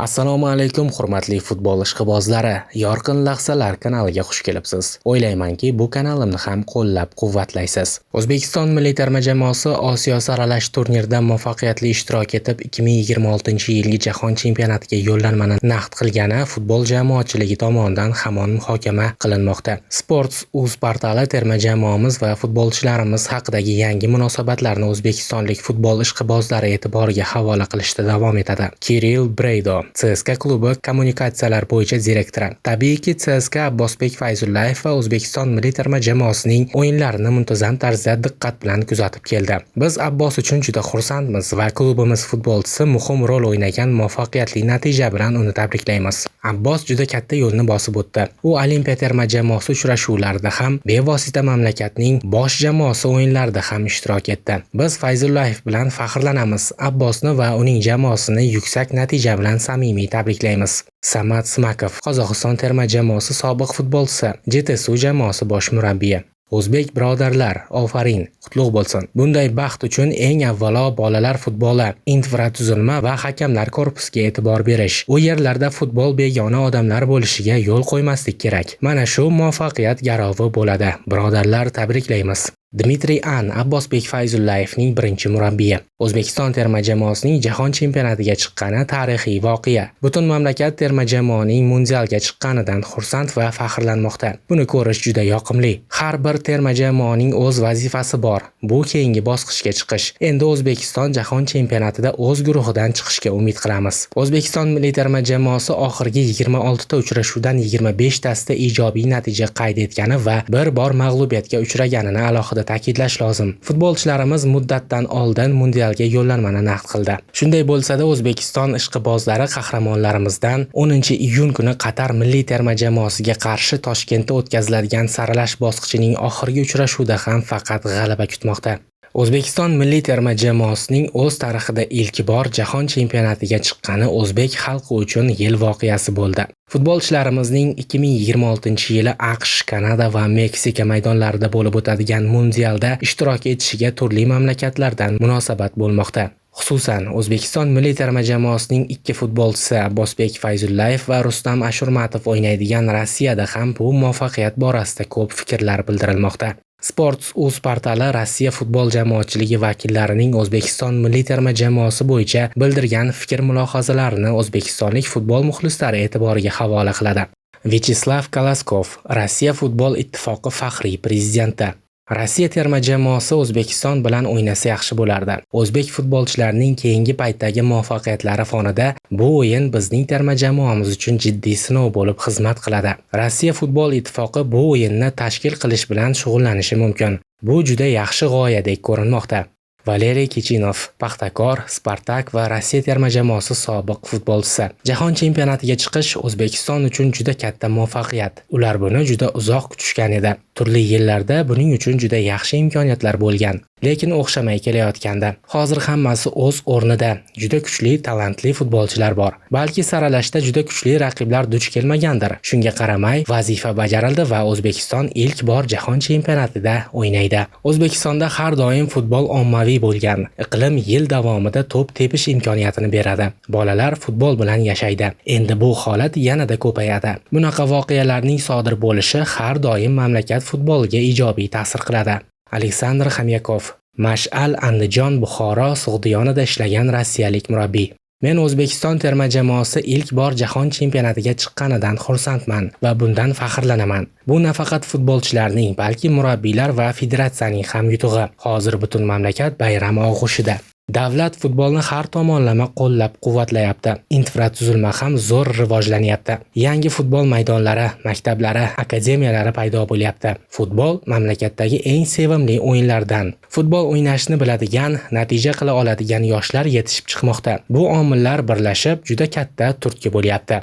Assalomu alaykum hurmatli futbol ishqibozlari. Yorqin lahzalar kanaliga xush kelibsiz. O'ylaymanki, bu kanalimni ham qo'llab-quvvatlaysiz. O'zbekiston milliy terma jamoasi Osiyo saralash turnirida muvaffaqiyatli ishtirok etib, 2026-yilgi jahon chempionatiga yo'llanmani naqd qilgani futbol jamoatchiligi tomonidan hamon muhokama qilinmoqda. Sports.uz portali terma jamoamiz va futbolchilarimiz haqidagi yangi munosabatlarni o'zbekistonlik futbol ishqibozlari e'tiboriga havola qilishda davom etadi. Kirill Breydo, CSKA klubi kommunikatsiyalar bo'yicha direktori. Tabiiyki, CSKA Abbosbek Fayzullayev va O'zbekiston milliy terma jamoasining o'yinlarini muntazam tarzda diqqat bilan kuzatib keldi. Biz Abbos uchun juda xursandmiz va klubimiz futbolchisi muhim rol o'ynagan muvaffaqiyatli natija bilan uni tabriklaymiz. Abbos juda katta yo'lni bosib o'tdi. U Olimpiya terma jamoasi uchrashuvlarida ham, bevosita mamlakatning bosh jamoasi o'yinlarida ham ishtirok etdi. Biz Fayzullayev bilan faxrlanamiz. Abbosni va uning jamoasini yuksak natija bilan samimiy tabriklaymiz. Samat Smakov, Qozog'iston terma jamoasi sobiq futbolchisi, JTSU jamoasi bosh murabbiyi. O'zbek birodarlar, ofarin, qutlug' bo'lsin. Bunday baxt uchun eng avvalo bolalar futboli, infratuzilma va hakamlar korpusiga e'tibor berish. U yerlarda futbol begona odamlar bo'lishiga yo'l qo'ymaslik kerak. Mana shu muvaffaqiyat garovi bo'ladi. Birodarlar, tabriklaymiz. Dmitriy An, Abbosbek Fayzullayevning birinchi murabbiyi. O'zbekiston terma jamoasining jahon chempionatiga chiqqani tarixiy voqea. Butun mamlakat terma jamoaning mundialga chiqqanidan xursand va faxrlanmoqda. Buni ko'rish juda yoqimli. Har bir terma jamoaning o'z vazifasi bor. Bu keyingi bosqichga chiqish. Endi O'zbekiston jahon chempionatida o'z guruhidan chiqishga umid qilamiz. O'zbekiston milliy terma jamoasi oxirgi 26 ta uchrashuvdan 25 tasida ijobiy natija qayd etgani va bir bor mag'lubiyatga uchraganini alohida ta'kidlash lozim. Futbolchilarimiz muddatdan oldin mundialga yo'llanmani naqd qildi. Shunday bo'lsa-da, O'zbekiston ishqibozlari qahramonlarimizdan 10-iyun kuni Qatar milliy terma jamoasiga qarshi Toshkentda o'tkaziladigan saralash bosqichining oxirgi uchrashuvida ham faqat g'alaba kutmoqda. O'zbekiston milliy terma jamoasining o'z tarixida ilk bor jahon chempionatiga chiqqani o'zbek xalqi uchun yil voqeasi bo'ldi. Futbolchilarimizning 2026-yili AQSh, Kanada va Meksika maydonlarida bo'lib o'tadigan mundialda ishtirok etishiga turli mamlakatlardan munosabat bo'lmoqda. Xususan, O'zbekiston milliy terma jamoasining ikki futbolchisi Abbosbek Fayzullayev va Rustam Ashurmatov o'ynaydigan Rossiyada ham bu muvaffaqiyat borasida ko'p fikrlar bildirilmoqda. Sports.uz portali Rossiya futbol jamoatchiligi vakillarining O'zbekiston milliy terma jamoasi bo'yicha bildirgan fikr-mulohazalarini o'zbekistonlik futbol muxlislari e'tiboriga havola qiladi. Vyacheslav Kalaskov, Rossiya futbol ittifoqi faxriy prezidenti. Rossiya terma jamoasi O'zbekiston bilan o'ynasa yaxshi bo'lardi. O'zbek futbolchilarining keyingi paytdagi muvaffaqiyatlari fonida bu o'yin bizning terma jamoamiz uchun jiddiy sinov bo'lib xizmat qiladi. Rossiya futbol ittifoqi bu o'yinni tashkil qilish bilan shug'ullanishi mumkin. Bu juda yaxshi g'oyadek ko'rinmoqda. Valeriy Kichinov, Paxtakor, Spartak va Rossiya terma jamoasi sobiq futbolchisi. Jahon chempionatiga chiqish O'zbekiston uchun juda katta muvaffaqiyat. Ular buni juda uzoq kutishgan edi. Turli yillarda buning uchun juda yaxshi imkoniyatlar bo'lgan. Lekin o'xshamay kelayotganda. Hozir hammasi o'z o'rnida. Juda kuchli, talantli futbolchilar bor. Balki saralashda juda kuchli raqiblar duch kelmagandir. Shunga qaramay, vazifa bajarildi va O'zbekiston ilk bor jahon chempionatida o'ynaydi. O'zbekistonda har doim futbol ommaviy bo'lgan. Iqlim yil davomida to'p tepish imkoniyatini beradi. Bolalar futbol bilan yashaydi. Endi bu holat yanada ko'payadi. Bunaqa voqealarning sodir bo'lishi har doim mamlakat futboliga ijobiy ta'sir qiladi. Aleksandr Xamyakov, Mash'al Andijon Buxoro Sug'diyonida ishlagan rossiyalik murabbiy. Men O'zbekiston terma jamoasi ilk bor jahon chempionatiga chiqqanidan xursandman va bundan faxrlanaman. Bu nafaqat futbolchilarning, balki murabbiylar va federatsiyaning ham yutug'i. Hozir butun mamlakat bayram og'ushida. Davlat futbolni har tomonlama qo'llab-quvvatlayapti. Infratuzilma ham zo'r rivojlanyapti. Yangi futbol maydonlari, maktablari, akademiyalari paydo bo'lyapti. Futbol mamlakatdagi eng sevimli o'yinlardan. Futbol o'ynashni biladigan, natija qila oladigan yoshlar yetishib chiqmoqda. Bu omillar birlashib juda katta turtki bo'lyapti.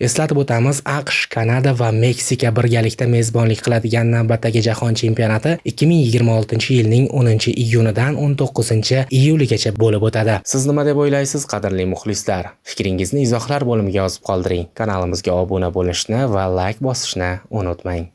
Eslatib o'tamiz, AQSh, Kanada va Meksika birgalikda mezbonlik qiladigan navbatdagi jahon chempionati 2026-yilning 10-iyunidan 19-iyuligacha bo'lib o'tadi. Siz nima deb o'ylaysiz, qadrli muxlislar? Fikringizni izohlar bo'limiga yozib qoldiring. Kanalimizga obuna bo'lishni va like bosishni unutmang.